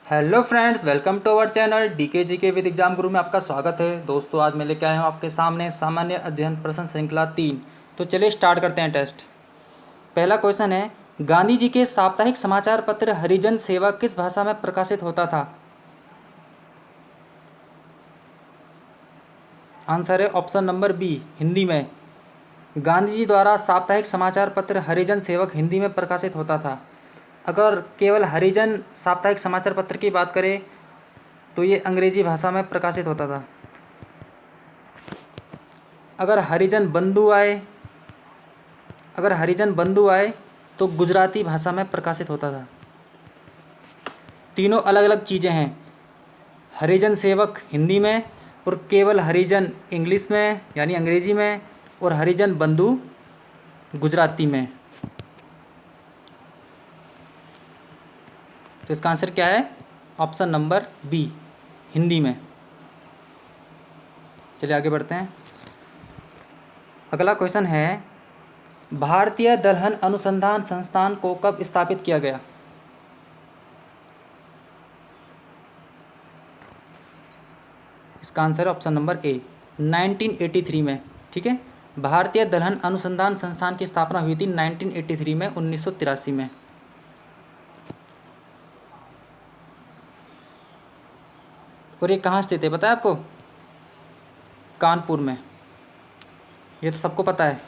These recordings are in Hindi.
Hello friends, welcome to our channel DK GK with exam guru में आपका स्वागत है। दोस्तों, आज मैं लेके आया हूँ आपके सामने सामान्य अध्ययन प्रश्न श्रृंखला 3। तो चलिए स्टार्ट करते हैं टेस्ट। पहला क्वेश्चन है, गांधी जी के साप्ताहिक समाचार पत्र हरिजन सेवा किस भाषा में प्रकाशित होता था? आंसर है ऑप्शन नंबर बी, हिंदी में। गांधी जी द्वारा साप्ताहिक समाचार पत्र हरिजन सेवक हिंदी में प्रकाशित होता था। अगर केवल हरिजन साप्ताहिक समाचार पत्र की बात करें तो ये अंग्रेजी भाषा में प्रकाशित होता था। अगर हरिजन बंधु आए तो गुजराती भाषा में प्रकाशित होता था। तीनों अलग अलग चीज़ें हैं। हरिजन सेवक हिंदी में और केवल हरिजन इंग्लिश में यानी अंग्रेजी में, और हरिजन बंधु गुजराती में। तो इसका आंसर क्या है? ऑप्शन नंबर बी, हिंदी में। चलिए आगे बढ़ते हैं। अगला क्वेश्चन है, भारतीय दलहन अनुसंधान संस्थान को कब स्थापित किया गया? इसका आंसर है ऑप्शन नंबर ए, 1983 में। ठीक है, भारतीय दलहन अनुसंधान संस्थान की स्थापना हुई थी 1983 में, 1983 में। और ये कहाँ स्थित है पता है आपको? कानपुर में। ये तो सबको पता है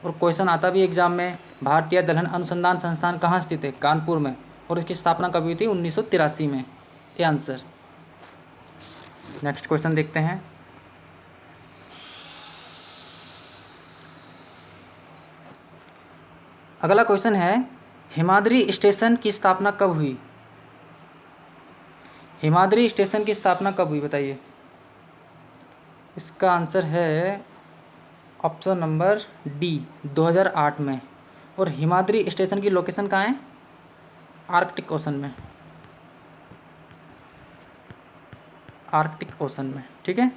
और क्वेश्चन आता भी एग्जाम में, भारतीय दलहन अनुसंधान संस्थान कहाँ स्थित है? कानपुर में। और इसकी स्थापना कब हुई थी? 1983 में। ये आंसर। नेक्स्ट क्वेश्चन देखते हैं। अगला क्वेश्चन है, हिमाद्री स्टेशन की स्थापना कब हुई? हिमाद्री स्टेशन की स्थापना कब हुई बताइए? इसका आंसर है ऑप्शन नंबर डी, 2008 में। और हिमाद्री स्टेशन की लोकेशन कहाँ है? आर्कटिक ओशन में। आर्कटिक ओशन में, ठीक है,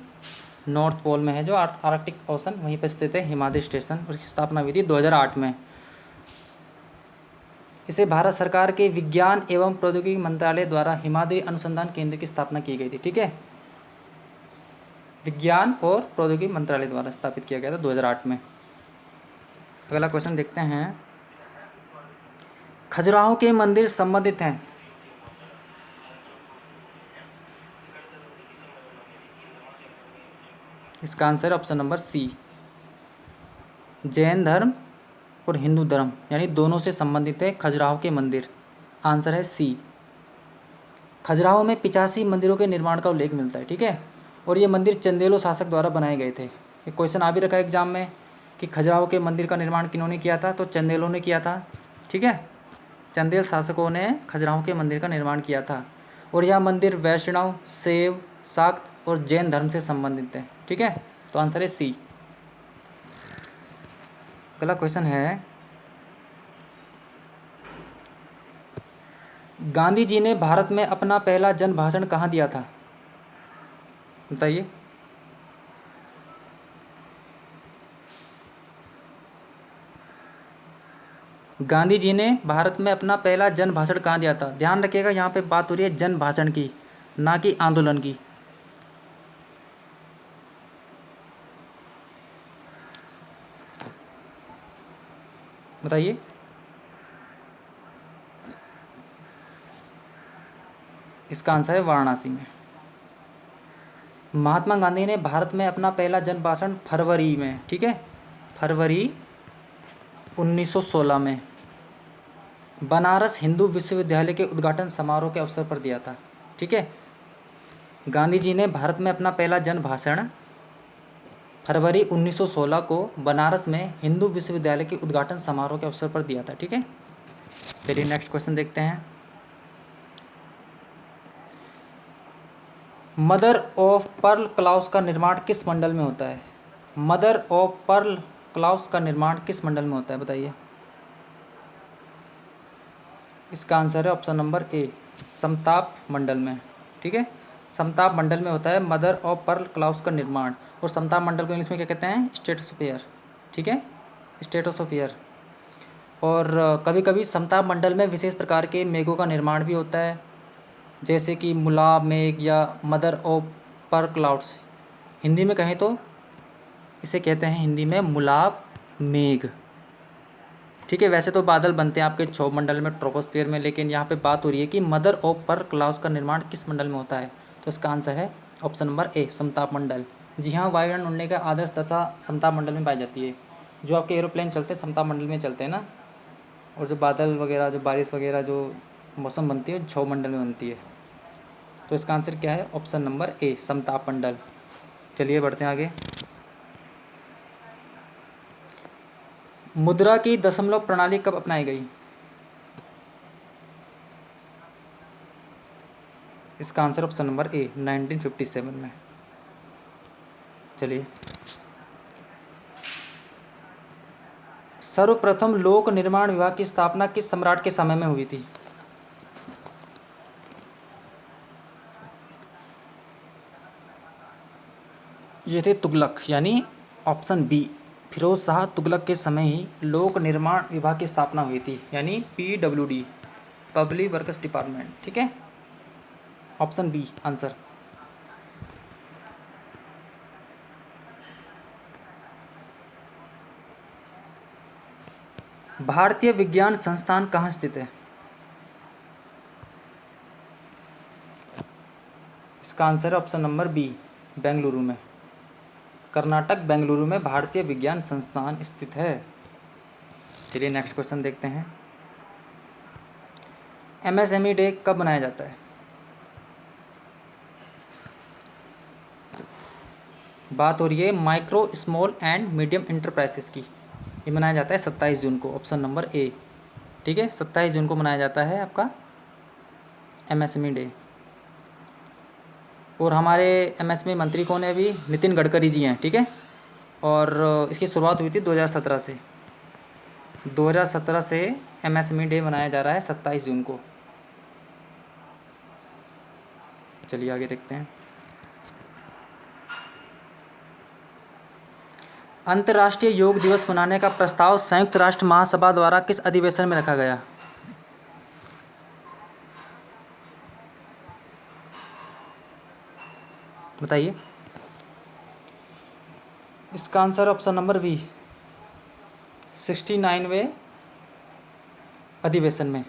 नॉर्थ पोल में है जो आर्कटिक ओशन, वहीं पर स्थित है हिमाद्री स्टेशन। उसकी स्थापना हुई थी 2008 में। इसे भारत सरकार के विज्ञान एवं प्रौद्योगिकी मंत्रालय द्वारा हिमाद्री अनुसंधान केंद्र की स्थापना की गई थी। ठीक है, विज्ञान और प्रौद्योगिकी मंत्रालय द्वारा स्थापित किया गया था 2008 में। अगला क्वेश्चन देखते हैं, खजुराहो के मंदिर संबंधित हैं? इसका answer option number C, Jain धर्म और हिंदू धर्म यानी दोनों से संबंधित है खजुराहो के मंदिर। आंसर है सी। खजुराहो में 85 मंदिरों के निर्माण का उल्लेख मिलता है। ठीक है, और ये मंदिर चंदेलो शासक द्वारा बनाए गए थे। ये क्वेश्चन आ भी रखा है एग्जाम में कि खजुराहो के मंदिर का निर्माण किन्होंने किया था? तो चंदेलों ने किया था। ठीक है, चंदेल शासकों ने खजुराहो के मंदिर का निर्माण किया था। और यह मंदिर वैष्णव, शैव, शाक्त और जैन धर्म से संबंधित है। ठीक है, तो आंसर है सी। अगला क्वेश्चन है, गांधी जी ने भारत में अपना पहला जन भाषण कहाँ दिया था? बताइए। गांधी जी ने भारत में अपना पहला जन भाषण कहाँ दिया था? ध्यान रखिएगा, यहाँ पे बात हो रही है जन भाषण की, ना कि आंदोलन की। बताइए। इसका आंसर है वाराणसी में। महात्मा गांधी ने भारत में अपना पहला जन भाषण फरवरी में, ठीक है, फरवरी 1916 में बनारस हिंदू विश्वविद्यालय के उद्घाटन समारोह के अवसर पर दिया था। ठीक है, गांधी जी ने भारत में अपना पहला जन भाषण फरवरी 1916 को बनारस में हिंदू विश्वविद्यालय के उद्घाटन समारोह के अवसर पर दिया था। ठीक है, चलिए नेक्स्ट क्वेश्चन देखते हैं। मदर ऑफ पर्ल क्लाउस का निर्माण किस मंडल में होता है? मदर ऑफ पर्ल क्लाउस का निर्माण किस मंडल में होता है बताइए? इसका आंसर है ऑप्शन नंबर ए, समताप मंडल में। ठीक है, समताप मंडल में होता है मदर ऑफ पर्ल क्लाउस का निर्माण। और समताप मंडल को इंग्लिश में क्या कहते हैं? स्ट्रेटोस्फीयर। ठीक है, स्ट्रेटोस्फीयर। और कभी कभी समताप मंडल में विशेष प्रकार के मेघों का निर्माण भी होता है। जैसे कि मुलाब मेघ या मदर ऑफ पर क्लाउड्स। हिंदी में कहें तो इसे कहते हैं हिंदी में मुलाब मेघ। ठीक है, वैसे तो बादल बनते हैं आपके क्षोभ मंडल में, ट्रोपोस्फियर में, लेकिन यहाँ पे बात हो रही है कि मदर ऑफ पर क्लाउड्स का निर्माण किस मंडल में होता है। तो इसका आंसर है ऑप्शन नंबर ए, समताप मंडल। जी हाँ, वायुयान उड़ने का आदर्श दशा समताप मंडल में पाई जाती है। जो आपके एरोप्लेन चलते हैं समताप मंडल में चलते हैं ना, और जो बादल वगैरह, जो बारिश वगैरह, जो मौसम बनती है क्षोभ मंडल में बनती है। तो इसका आंसर क्या है, ऑप्शन नंबर ए, समताप मंडल। चलिए बढ़ते हैं आगे। मुद्रा की दशमलव प्रणाली कब अपनाई गई। इसका आंसर ऑप्शन नंबर ए, 1957 में। चलिए, सर्वप्रथम लोक निर्माण विभाग की स्थापना किस सम्राट के समय में हुई थी। ये थे तुगलक, यानी ऑप्शन बी, फिरोज शाह तुगलक के समय ही लोक निर्माण विभाग की स्थापना हुई थी, यानी PWD, पब्लिक वर्क्स डिपार्टमेंट। ठीक है, ऑप्शन बी आंसर। भारतीय विज्ञान संस्थान कहाँ स्थित है। इसका आंसर है ऑप्शन नंबर बी, बेंगलुरु में। कर्नाटक बेंगलुरु में भारतीय विज्ञान संस्थान स्थित है। चलिए नेक्स्ट क्वेश्चन देखते हैं। MSME डे कब मनाया जाता है। बात हो रही है micro small and medium enterprises की। ये मनाया जाता है 27 जून को, ऑप्शन नंबर ए। ठीक है, 27 जून को मनाया जाता है आपका MSME डे। और हमारे MSME मंत्री कौन है अभी, नितिन गडकरी जी हैं। ठीक है, और इसकी शुरुआत हुई थी 2017 से। 2017 से MSME डे मनाया जा रहा है 27 जून को। चलिए आगे देखते हैं। अंतर्राष्ट्रीय योग दिवस मनाने का प्रस्ताव संयुक्त राष्ट्र महासभा द्वारा किस अधिवेशन में रखा गया। बताइए। इसका आंसर ऑप्शन नंबर बी, 69वें अधिवेशन में,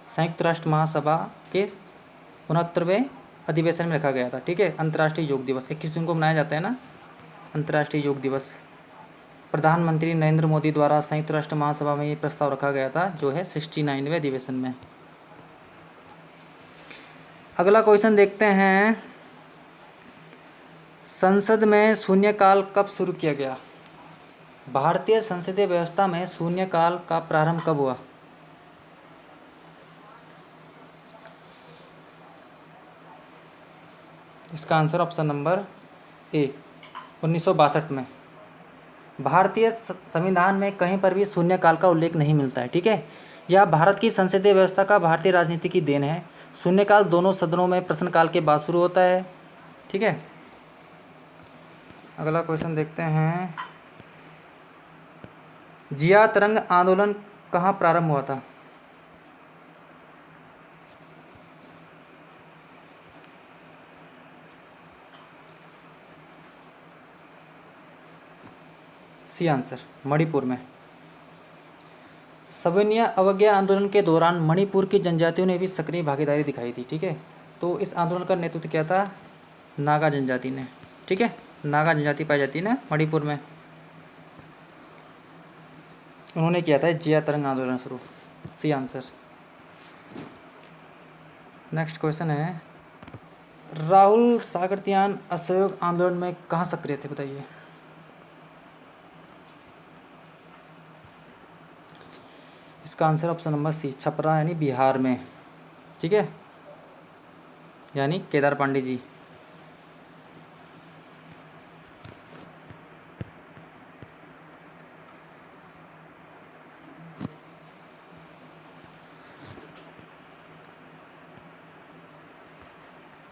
संयुक्त राष्ट्र महासभा के 69वें अधिवेशन में रखा गया था। ठीक है, अंतर्राष्ट्रीय योग दिवस 21 जून को मनाया जाता है ना, अंतर्राष्ट्रीय योग दिवस। प्रधानमंत्री नरेंद्र मोदी द्वारा संयुक्त राष्ट्र महासभा में ये प्रस्ताव रखा गया था, जो है 69वें अधिवेशन में। अगला क्वेश्चन देखते हैं। संसद में शून्यकाल कब शुरू किया गया। भारतीय संसदीय व्यवस्था में शून्यकाल का प्रारंभ कब हुआ। इसका आंसर ऑप्शन नंबर ए, 1962 में। भारतीय संविधान में कहीं पर भी शून्यकाल का उल्लेख नहीं मिलता है। ठीक है, यह भारत की संसदीय व्यवस्था का भारतीय राजनीति की देन है। शून्यकाल दोनों सदनों में प्रश्नकाल के बाद शुरू होता है। ठीक है, अगला क्वेश्चन देखते हैं। जिया तरंग आंदोलन कहाँ प्रारंभ हुआ था। सी आंसर, मणिपुर में। सविनय अवज्ञा आंदोलन के दौरान मणिपुर की जनजातियों ने भी सक्रिय भागीदारी दिखाई थी। ठीक है, तो इस आंदोलन का नेतृत्व किया था नागा जनजाति ने। ठीक है, नागा जनजाति पाई जाती है ना मणिपुर में, उन्होंने किया था जिया तरंग आंदोलन शुरू। C answer. नेक्स्ट क्वेश्चन है, राहुल सागरतियान असहयोग आंदोलन में कहाँ सक्रिय थे, बताइए। इसका answer option number C, Chhapra यानी बिहार में। ठीक है, यानी केदार पांडे जी।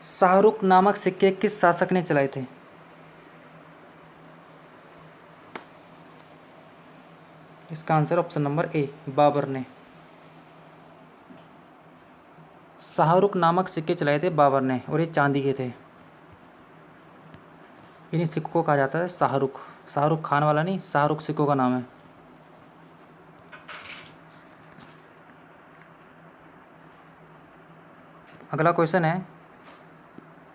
शाहरुख नामक सिक्के किस शासक ने चलाए थे। इसका answer option number A, Babar ने। शाहरुख नामक सिक्के चलाए थे बाबर ने और ये चांदी के थे। इन्हीं सिक्कों को कहा जाता है शाहरुख। शाहरुख खान वाला नहीं, शाहरुख सिक्कों का नाम है। अगला क्वेश्चन है,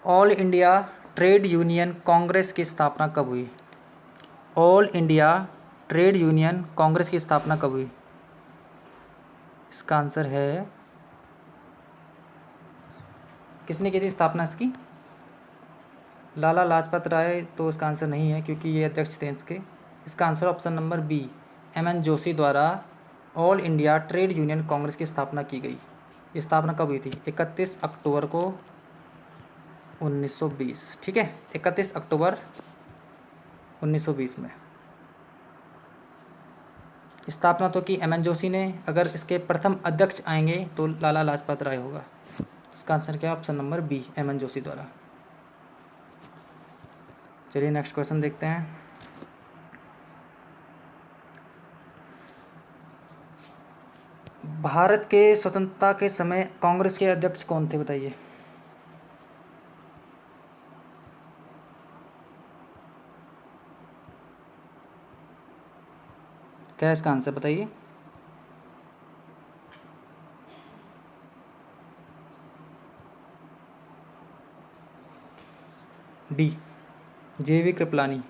all India trade union congress की स्थापना कब हुई? All India trade union congress की स्थापना कब हुई? इसका आंसर है, किसने की थी स्थापना इसकी? लाला लाजपत राय तो इसका आंसर नहीं है क्योंकि ये अध्यक्ष थे इसके। इसका answer option number B, M N. Joshi द्वारा all India trade union congress की स्थापना की गई। स्थापना कब हुई थी? 31 अक्टूबर को 1920। ठीक है, 31 अक्टूबर 1920 में स्थापना तो की एम.एन. जोशी ने। अगर इसके प्रथम अध्यक्ष आएंगे तो लाला लाजपत राय होगा। इसका आंसर क्या है? Option number B, M N. Joshi द्वारा। चलिए नेक्स्ट क्वेश्चन देखते हैं। भारत के स्वतंत्रता के समय कांग्रेस के अध्यक्ष कौन थे, बताइए। क्या है इसका आंसर, बताइए। D, J B. कृपलानी।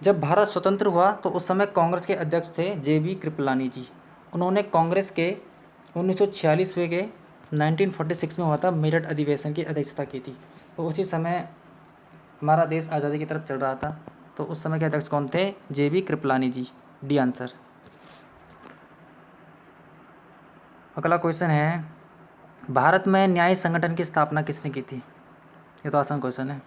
जब भारत स्वतंत्र हुआ तो उस समय कांग्रेस के अध्यक्ष थे जे.वी. कृपलानी जी। उन्होंने कांग्रेस के 1946 के 1946 में हुआ था मेरठ अधिवेशन की अध्यक्षता की थी। तो उसी समय हमारा देश आज़ादी की तरफ चल रहा था। तो उस समय के अध्यक्ष कौन थे? J B. Kripalani ji. D answer. अगला क्वेश्चन है, भारत में न्याय संगठन की स्थापना किसने की थी? ये तो आसान क्वेश्चन है।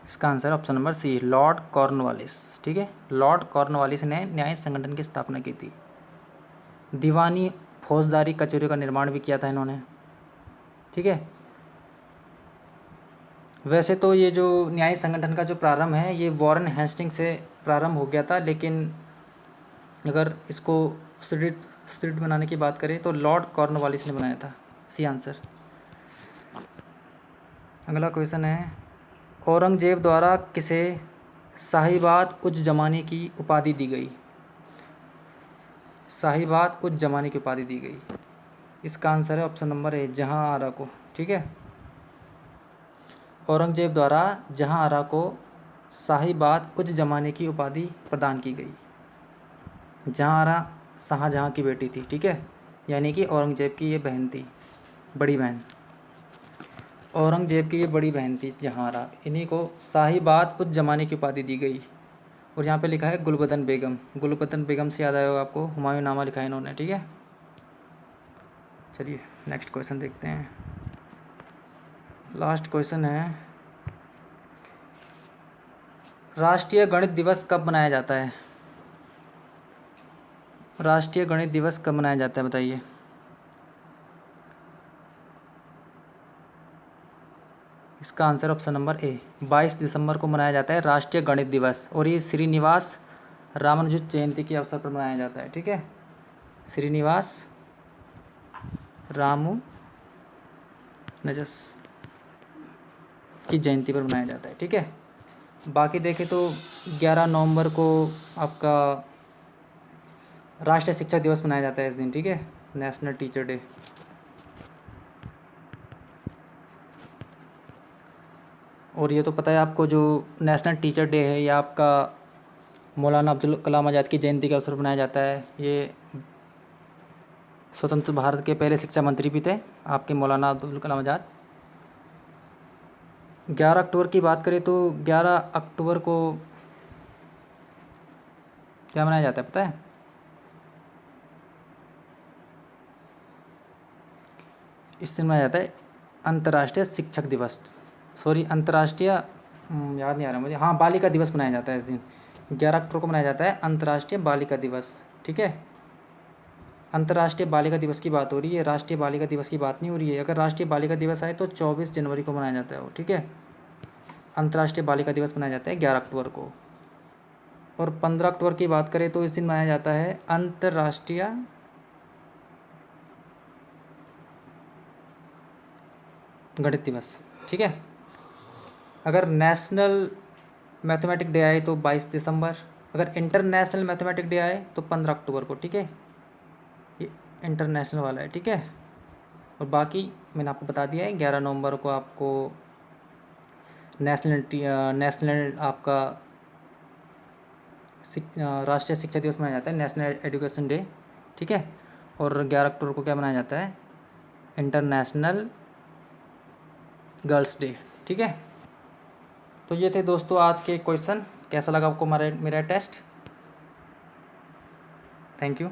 इसका answer option number C, Lord Cornwallis. ठीक है, लॉर्ड कॉर्नवालिस ने न्याय संगठन की स्थापना की थी। दीवानी फौजदारी कचहरियों का निर्माण भी किया था इन्होंने। ठीक है, वैसे तो ये जो न्याय संगठन का जो प्रारंभ है ये वॉरेन हेस्टिंग से प्रारंभ हो गया था, लेकिन अगर इसको सुदृढ़ बनाने की बात करें तो लॉर्ड कॉर्नवालिस ने बनाया था। C answer. अगला क्वेश्चन है, औरंगजेब द्वारा किसे साहिबाद उज जमानी की उपाधि दी गई? साहिबाद उज जमानी की उपाधि दी गई। इसका आंसर है ऑप्शन नंबर ए, जहां आरा को। ठीक है, औरंगजेब द्वारा जहां आरा को साहिबाद उज जमाने की उपाधि प्रदान की गई। जहां आरा शाहजहां की बेटी थी। ठीक है, यानी कि औरंगजेब की ये बहन थी, बड़ी बहन। औरंगजेब की ये बड़ी बहन थी जहां आरा, इन्हीं को साहिबाद उज जमाने की उपाधि दी गई। और यहाँ पे लिखा है गुलबदन बेगम। गुलबदन बेगम से याद आया होगा आपको, हुमायूं नामा लिखा है इन्होंने। ठीक है, चलिए नेक्स्ट क्वेश्चन देखते हैं। लास्ट क्वेश्चन है, राष्ट्रीय गणित दिवस कब मनाया जाता है? राष्ट्रीय गणित दिवस कब मनाया जाता है, बताइए। इसका आंसर ऑप्शन नंबर ए, 22 दिसंबर को मनाया जाता है राष्ट्रीय गणित दिवस। और ये श्रीनिवास रामानुजन जयंती के अवसर पर मनाया जाता है। ठीक है, श्रीनिवास रामानुजन की जयंती पर मनाया जाता है। ठीक है, बाकी देखें तो 11 नवंबर को आपका राष्ट्रीय शिक्षक दिवस मनाया जाता है इस दिन। ठीक है, नेशनल टीचर डे। और ये तो पता है आपको, जो नेशनल टीचर डे है ये आपका मौलाना अब्दुल कलाम आज़ाद की जयंती के अवसर पर मनाया जाता है। ये स्वतंत्र भारत के पहले शिक्षा मंत्री भी थे आपके मौलाना अब्दुल कलाम आज़ाद। 11 अक्टूबर की बात करें तो 11 अक्टूबर को क्या मनाया जाता है पता है? इस दिन मनाया जाता है अंतर्राष्ट्रीय शिक्षक दिवस। सॉरी, अंतर्राष्ट्रीय याद नहीं आ रहा मुझे। हाँ, बालिका दिवस मनाया जाता है इस दिन। 11 अक्टूबर को मनाया जाता है अंतर्राष्ट्रीय बालिका दिवस। ठीक है, अंतर्राष्ट्रीय बालिका दिवस की बात हो रही है, राष्ट्रीय बालिका दिवस की बात नहीं हो रही है। अगर राष्ट्रीय बालिका दिवस आए तो 24 जनवरी को मनाया जाता है वो। ठीक है, अंतर्राष्ट्रीय बालिका दिवस मनाया जाता है 11 अक्टूबर को। और 15 अक्टूबर की बात करें तो इस दिन मनाया जाता है अंतर्राष्ट्रीय गणित दिवस। ठीक है। अगर नेशनल मैथमेटिक डे आए तो 22 दिसंबर, अगर इंटरनेशनल मैथमेटिक डे आए तो 15 अक्टूबर को। ठीक है, ये इंटरनेशनल वाला है। ठीक है, और बाकी मैंने आपको बता दिया है 11 नवंबर को आपको नेशनल आपका राष्ट्रीय शिक्षा दिवस मनाया जाता है, नेशनल एजुकेशन डे। ठीक है, और 11 अक्टूबर को क्या मनाया जाता है, इंटरनेशनल गर्ल्स डे। ठीक है, तो ये थे दोस्तों आज के क्वेश्चन। कैसा लगा आपको मेरा टेस्ट? Thank you.